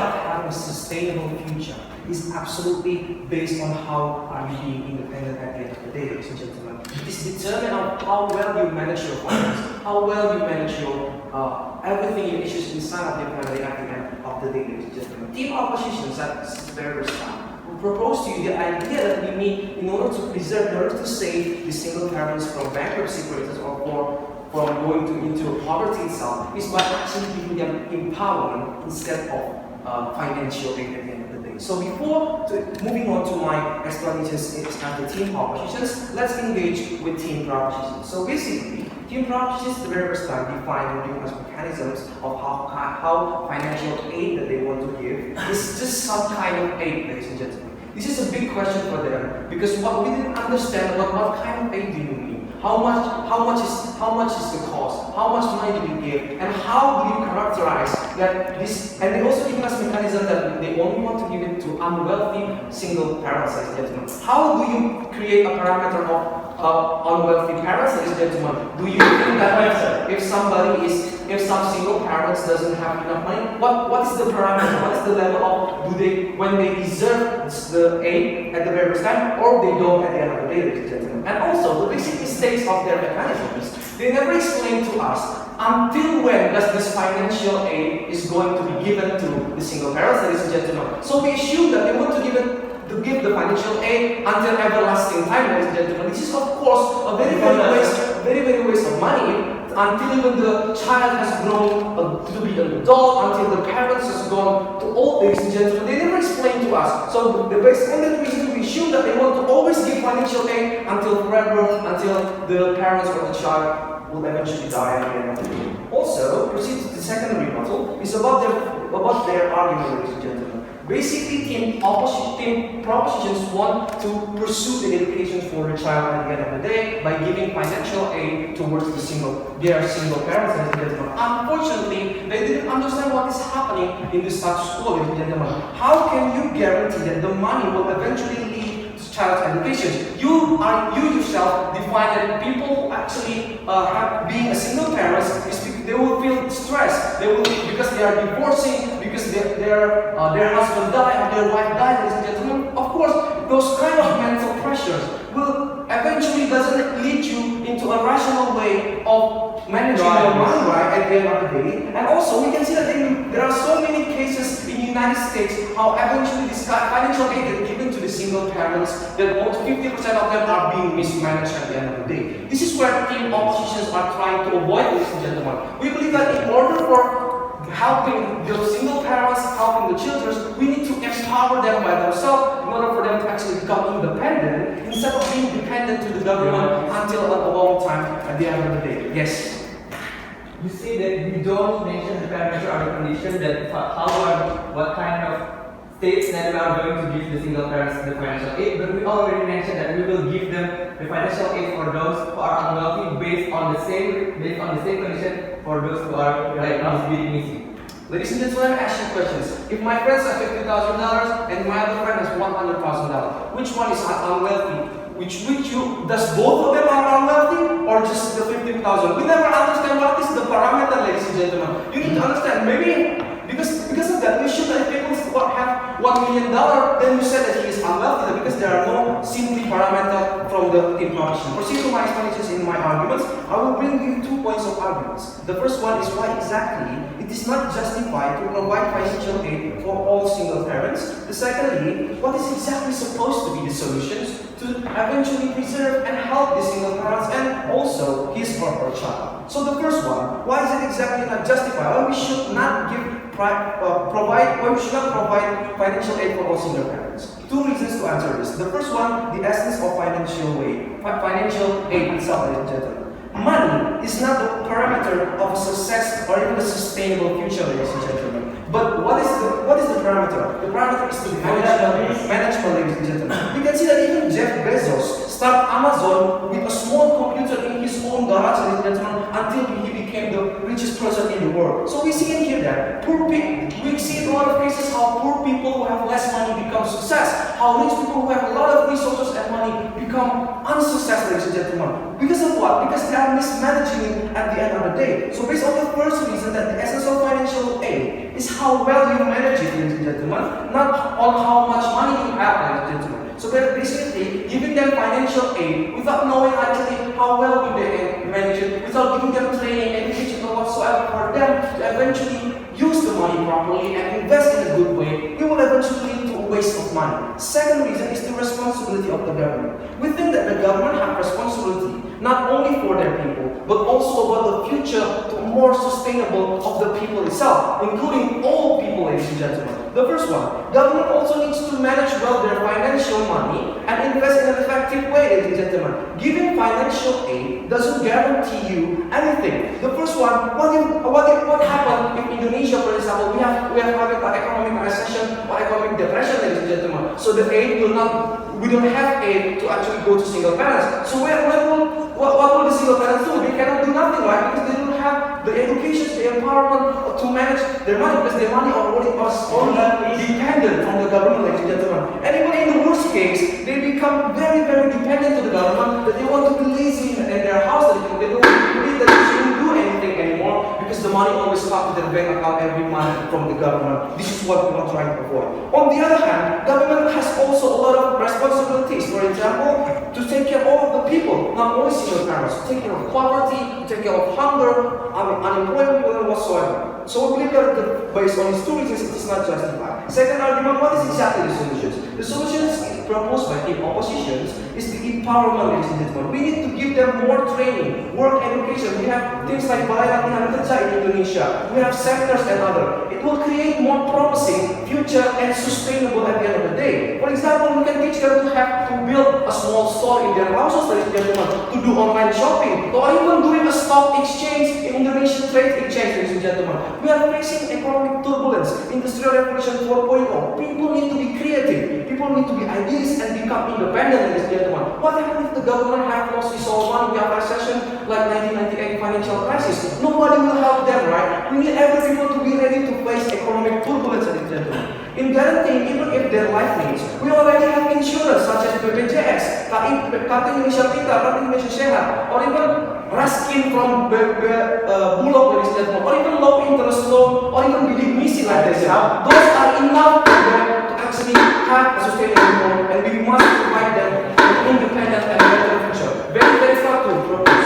of having a sustainable future is absolutely based on how are you being independent at the end of the day, ladies and gentlemen. It is determined on how well you manage your finance, how well you manage your everything your issues inside of your family at the end of the day, ladies and gentlemen. Team oppositions at this very time will propose to you the idea that we need in order to preserve, in order to save the single parents from bankruptcy, for instance, or from going into poverty itself, is by actually giving them empowerment instead of financial aid at the end of the day. So before moving on to my explanations at the team propositions, let's engage with team propositions. So basically, team propositions the very first time define and giving us mechanisms of how financial aid that they want to give is just some kind of aid, ladies and gentlemen. This is a big question for them because what we didn't understand what kind of aid do you mean? How much is the cost? How much money do we give? And how do you characterize that this? And they also give us mechanism that they only want to give it to unwealthy single parents, ladies and gentlemen. How do you create a parameter of unwealthy parents, ladies and gentlemen? Do you think that if some single parents doesn't have enough money, what is the parameter? What is the level of when they deserve the aid at the very first time, or they don't at the end of the day, ladies and gentlemen? And also the basic mistakes of their mechanisms. They never explain to us until when does this financial aid is going to be given to the single parents, ladies and gentlemen. So we assume that they want to give the financial aid until everlasting time, ladies and gentlemen. This is of course a very waste of money until even the child has grown to be an adult, until the parents has gone to old, ladies and gentlemen. They never explain to us. So the basic only reason we assume that they want to always give financial aid until forever, until the parents or the child will eventually die at the end of the day. Also, proceed to the second rebuttal is about their argument, ladies and gentlemen. Basically, team propositions want to pursue the education for the child at the end of the day by giving financial aid towards their single parents, ladies and gentlemen. Unfortunately, they didn't understand what is happening in the status quo, ladies and gentlemen. How can you guarantee that the money will eventually lead to child education? You yourself define that people who actually being a single parent they will feel stressed. They will because they are divorcing, because their husband died, or their wife died, ladies and gentlemen. Of course, those kind of mental pressures will eventually doesn't lead you into a rational way of managing your money right at the end of the day. And also, we can see that there are so many cases in the United States how eventually this financial aid is given to the single parents that almost 50% of them are being mismanaged at the end of the day. This is where team oppositions are trying to avoid, ladies and gentlemen. We believe that in order for helping the single parents, helping the children, we need to empower them by themselves in order for them to actually become independent instead of being dependent to the government until a long time at the end of the day. Yes? You say that we don't mention the parameter or the condition that what kind of states that we are going to give the single parents the financial aid, but we already mentioned that we will give them the financial aid for those who are unwealthy based on the same condition for those who are missing. Ladies and gentlemen, I ask you questions. If my friends have $50,000 and my other friend has $100,000, which one is unwealthy? Does both of them are unwealthy or just the 50,000? We never understand what is the parameter, ladies and gentlemen. You need to understand, maybe because of that, we should let people who have $1 million, then you said that he is unwealthy because there are no simply parameter from the team proposition. Proceed to my explanations in my arguments. I will bring you 2 points of arguments. The first one is why exactly it is not justified to provide financial aid for all single parents. The secondly, what is exactly supposed to be the solutions to eventually preserve and help the single parents and also his or her child. So the first one, why is it exactly not justified? Why we should not provide financial aid for all single parents? 2 reasons to answer this. The first one, the essence of financial aid itself, ladies and gentlemen. Money is not the parameter of success or even a sustainable future, ladies and gentlemen. But what is the parameter? The parameter is the management, ladies and gentlemen. You can see that even Jeff Bezos started Amazon with a small computer in his own garage, ladies and gentlemen, until he became the richest person in the world. So we see in here that we see in a lot of cases how poor people who have less money become success. how rich people who have a lot of resources and money become unsuccessful, ladies and gentlemen. Because of what? Because they are mismanaging it at the end of the day. So based on the first reason, that the essence of financial aid is how well you manage it, ladies and gentlemen, not on how much money you have, ladies and gentlemen. So basically, giving them financial aid without knowing actually how well do they manage it, without giving them training, education, or whatsoever for them to eventually use the money properly and invest in a good way, it will eventually lead to a waste of money. Second reason is the responsibility of the government. We think that the government have responsibility not only for their people, but also about the future to more sustainable of the people itself, including all people, ladies and gentlemen. The first one, government also needs to manage well their financial money and invest in an effective way, ladies and gentlemen. Giving financial aid doesn't guarantee you anything. The first one, what happened if Indonesia, for example, we have having an economic recession or economic depression, ladies and gentlemen. So the aid will not, we don't have aid to actually go to single parents. So what will the single parents do? They cannot do nothing, right? Because they don't have the education, the empowerment to manage their money, because their money already was only dependent from the government, ladies and gentlemen. And even in the worst case, they become very, very dependent to the government, that they want to be lazy in their house, they don't believe that they shouldn't do anything anymore, because the money always comes to their bank account every month from the government. This is what we are trying to avoid. On the other hand, government has also a lot of responsibilities. For example, to take care of all of the people, not only single parents, to take care of poverty, to take care of hunger, unemployment, and whatsoever. So we believe that based on these two reasons, it is not justified. Second argument, what is exactly the solutions? The solutions proposed by the oppositions is the empowerment, ladies and gentlemen. We need to give them more training, work education. We have things like Balai Latihan Kerja in Indonesia. We have seminars and other. It will create more promising future and sustainable at the end of the day. For example, we can teach them to build a small store in their houses, ladies and gentlemen, to do online shopping, or even doing a stock exchange in Indonesian trade exchange, ladies and gentlemen. We are facing economic turbulence, industrial revolution 4.0. People need to be creative. People need to be idealists and become independent, ladies and gentlemen. What happens if the government have lost resource money, we have recession like 1998 financial crisis? Nobody will help them, right? We need every people to be ready to face economic turbulence, ladies and gentlemen. In guaranteeing, even if their life needs, we already have insurance such as BPJS, Kartu Indonesia Pintar, Kartu Indonesia Sehat, or even Raskin from Bulog, ladies and gentlemen, or even low interest loan, or even bidik misi like this. Those are enough for them to actually have a sustainable loan, and we must provide them an independent and better future. Very, very far to propose.